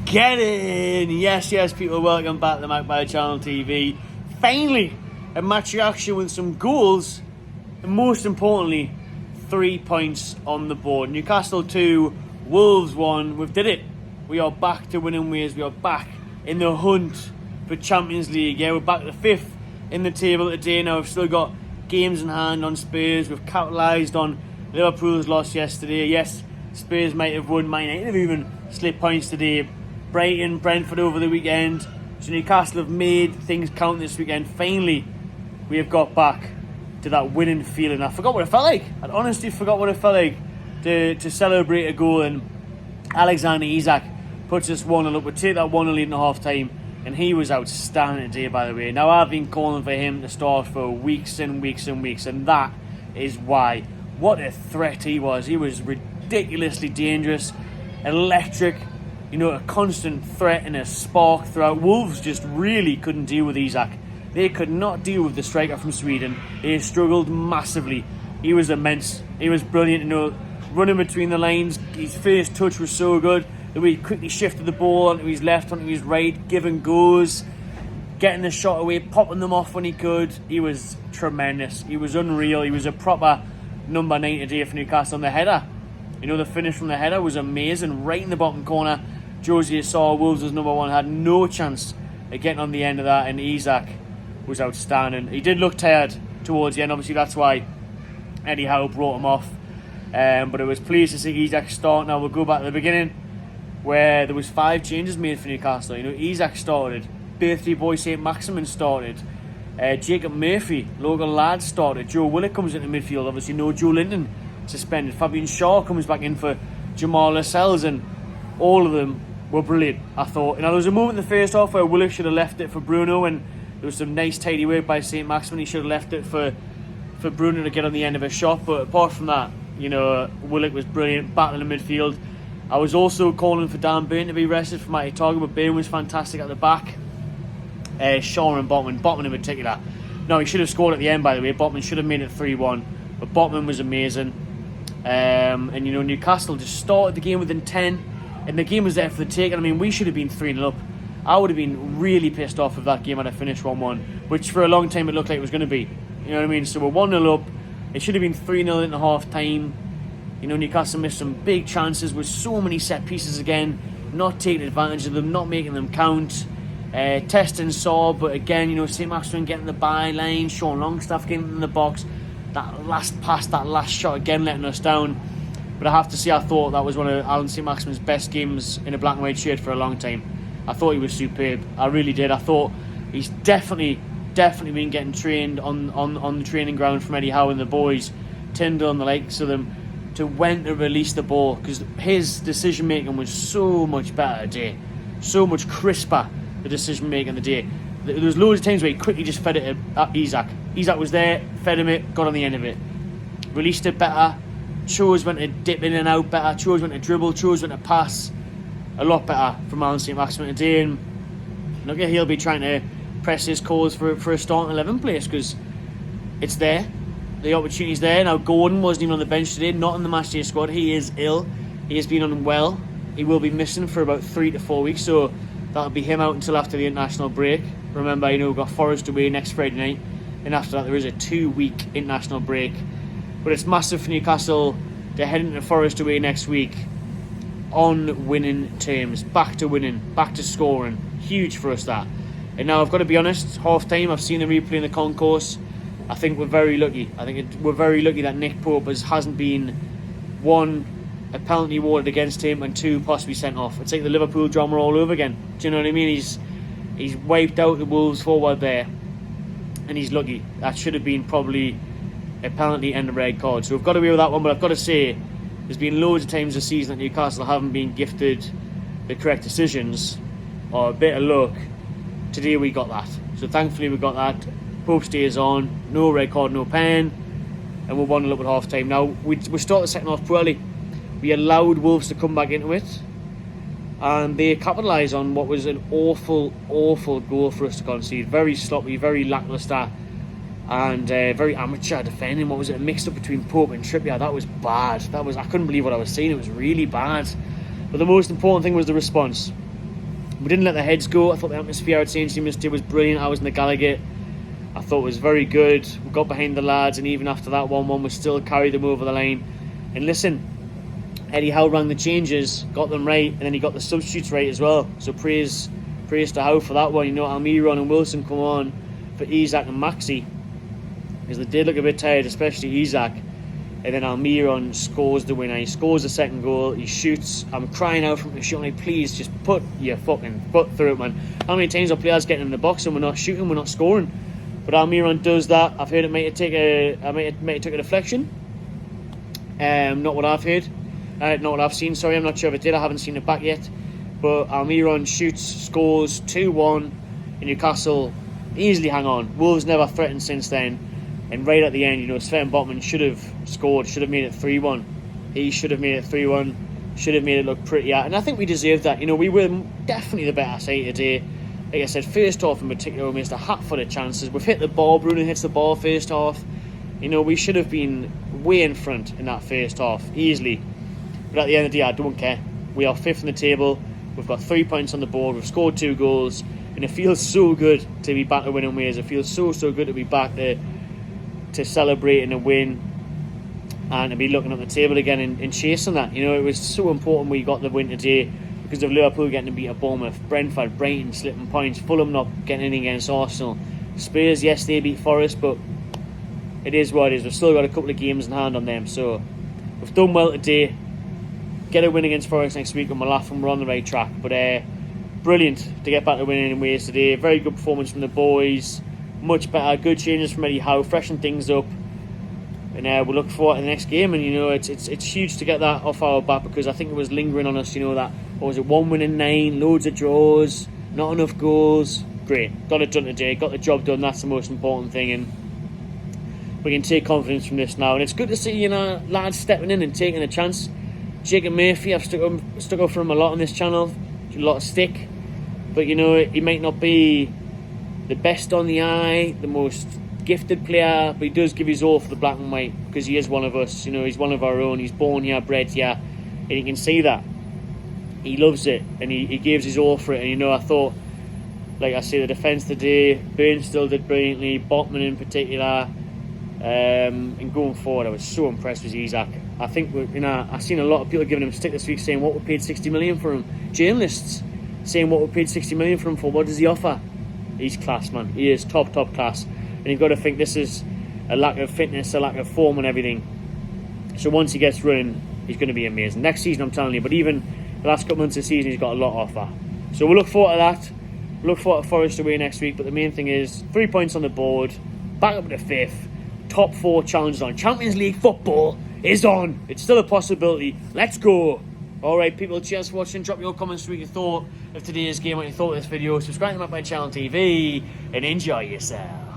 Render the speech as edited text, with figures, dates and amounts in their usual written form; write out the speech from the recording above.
Get in! Yes, people, welcome back to the Magpie Channel TV. Finally, a match reaction with some goals, and most importantly, 3 points on the board. Newcastle 2, Wolves 1. We've did it. We are back to winning ways. We are back in the hunt for Champions League. Yeah, we're back to 5th in the table today. Now, we've still got games in hand on Spurs. We've capitalised on Liverpool's loss yesterday. Yes, Spurs might have won. Man United have even slipped points today. Brighton, Brentford over the weekend. So Newcastle have made things count this weekend. Finally, we have got back to that winning feeling. I forgot what it felt like. I honestly forgot what it felt like to celebrate a goal. And Alexander Isak puts us 1-0 up. We take that 1-0 lead in the half time. And he was outstanding today, by the way. Now, I've been calling for him to start for weeks and weeks and weeks. And that is why. What a threat he was. He was ridiculously dangerous, electric. You know, a constant threat and a spark throughout. Wolves just really couldn't deal with Isak. They could not deal with the striker from Sweden. They struggled massively. He was immense. He was brilliant, you know, running between the lines. His first touch was so good. The way he quickly shifted the ball onto his left, onto his right, giving goes, getting the shot away, popping them off when he could. He was tremendous. He was unreal. He was a proper number 9 today for Newcastle on the header. You know, the finish from the header was amazing. Right in the bottom corner. Josie saw Wolves as number 1, had no chance of getting on the end of that, and Isak was outstanding. He did look tired towards the end, obviously that's why Eddie Howe brought him off. But I was pleased to see Isak start. Now we'll go back to the beginning, where there was 5 changes made for Newcastle. You know, Isak started, birthday boy St. Maximin started, Jacob Murphy, local lad, started, Joe Willock comes into midfield, obviously no Joe Linton suspended, Fabian Shaw comes back in for Jamal Lascelles, and all of them were brilliant, I thought. You know, there was a moment in the first half where Willock should have left it for Bruno, and there was some nice tidy work by St. Maximin. He should have left it for Bruno to get on the end of a shot, but apart from that, you know, Willock was brilliant, battling the midfield. I was also calling for Dan Burn to be rested for Matty Target, but Burn was fantastic at the back. Shaw and Botman in particular. No, he should have scored at the end, by the way. Botman should have made it 3-1, but Botman was amazing. And, you know, Newcastle just started the game with intent, and the game was there for the taking. I mean, we should have been 3-0 up. I would have been really pissed off if that game had finished 1-1, which for a long time it looked like it was going to be. You know what I mean? So we're 1-0 up. It should have been 3-0 in the half time. You know, Newcastle missed some big chances with so many set pieces again, not taking advantage of them, not making them count. Testing saw, but again, you know, St. Maximin getting the byline, Sean Longstaff getting in the box. That last pass, that last shot again letting us down. But I have to say, I thought that was one of Alan St. Maximin's best games in a black and white shirt for a long time. I thought he was superb. I really did. I thought he's definitely been getting trained on the training ground from Eddie Howe and the boys, Tyndall and the likes of them, to when to release the ball, because his decision making was so much better today, so much crisper, the decision making today. There was loads of times where he quickly just fed it at Isak. Isak was there, fed him it, got on the end of it, released it better, chose when to dip in and out better, chose when to dribble, chose when to pass. A lot better from Alan St. Maximin today, and look at he'll be trying to press his cause for a starting 11 place, because it's there. The opportunity's there. Now, Gordon wasn't even on the bench today, not in the matchday squad. He is ill. He has been unwell. He will be missing for about 3 to 4 weeks, so that'll be him out until after the international break. Remember, you know, we've got Forest away next Friday night, and after that there is a 2-week international break. But it's massive for Newcastle. They're heading to Forest away next week on winning terms. Back to winning, back to scoring. Huge for us, that. And now I've got to be honest, half time, I've seen the replay in the concourse. I think we're very lucky. We're very lucky that Nick Pope hasn't been, 1, a penalty awarded against him, and 2, possibly sent off. It's like the Liverpool drama all over again. Do you know what I mean? He's wiped out the Wolves forward there, and he's lucky. That should have been probably a penalty and a red card. So we've got away with that one, but I've got to say, there's been loads of times this season that Newcastle haven't been gifted the correct decisions or a bit of luck. Today we got that. So thankfully we got that. Pope stays on, no red card, no pen, and we're 1-0 up at half time. Now, we start the second half poorly. We allowed Wolves to come back into it, and they capitalised on what was an awful goal for us to concede. Very sloppy, very lacklustre, and very amateur defending. What was it, a mix-up between Pope and Trippier? That was bad. I couldn't believe what I was seeing. It was really bad. But the most important thing was the response. We didn't let the heads go. I thought the atmosphere at St. Stephen's was brilliant. I was in the Gallagher. I thought it was very good. We got behind the lads, and even after that 1-1, we still carried them over the line. And listen, Eddie Howe rang the changes, got them right, and then he got the substitutes right as well. So praise to Howe for that one. You know, Almiron and Wilson come on for Isaac and Maxi, because they did look a bit tired, especially Isaac. And then Almiron scores the winner. He scores the second goal. He shoots. I'm crying out from the shot. Like, please just put your fucking foot through it, man. How many times are players getting in the box and we're not shooting, we're not scoring? But Almiron does that. I've heard it might have took a deflection. Not what I've heard. Not what I've seen. Sorry, I'm not sure if it did. I haven't seen it back yet. But Almiron shoots, scores 2-1. And Newcastle easily hang on. Wolves never threatened since then. And right at the end, you know, Sven Botman should have scored, should have made it 3-1. He should have made it 3-1, should have made it look prettier. And I think we deserved that. You know, we were definitely the better side today. Like I said, first half in particular, we missed a hat full of chances. We've hit the ball. Bruno hits the ball first half. You know, we should have been way in front in that first half, easily. But at the end of the day, I don't care. We are fifth in the table. We've got 3 points on the board. We've scored 2 goals. And it feels so good to be back to winning ways. It feels so good to be back there, to celebrate and a win, and to be looking at the table again and chasing that. You know, it was so important we got the win today because of Liverpool getting to beat a Bournemouth, Brentford, Brighton slipping points, Fulham not getting anything against Arsenal, Spurs, yes, they beat Forest, but it is what it is. We've still got a couple of games in hand on them, so we've done well today. Get a win against Forest next week and we'll laugh and we're on the right track. But brilliant to get back to winning in ways today. Very good performance from the boys. Much better, good changes from Eddie Howe, freshen things up, and we'll look forward to the next game. And you know, it's huge to get that off our back because I think it was lingering on us. You know, that what was it, 1 win in 9, loads of draws, not enough goals. Great, got it done today, got the job done. That's the most important thing, and we can take confidence from this now. And it's good to see, you know, lads stepping in and taking a chance. Jacob Murphy, I've stuck up for him a lot on this channel, a lot of stick, but you know, he might not be the best on the eye, the most gifted player, but he does give his all for the black and white because he is one of us. You know, he's one of our own. He's born here, bred here, and you can see that he loves it and he gives his all for it. And you know, I thought, like I say, the defence today, Burns still did brilliantly, Botman in particular, and going forward, I was so impressed with Isaac. I think, you know, I've seen a lot of people giving him stick this week saying what we paid 60 million for him. Journalists saying what we paid 60 million for him for. What does he offer? He's class, man. He is top class. And you've got to think this is a lack of fitness, a lack of form and everything. So once he gets running, he's going to be amazing. Next season, I'm telling you. But even the last couple months of the season, he's got a lot to offer. So we'll look forward to that. We'll look forward to Forest away next week. But the main thing is 3 points on the board. Back up to 5th. Top 4 challenges on. Champions League football is on. It's still a possibility. Let's go. Alright people, cheers for watching. Drop your comments what you thought of today's game, what you thought of this video. Subscribe to my channel TV and enjoy yourself.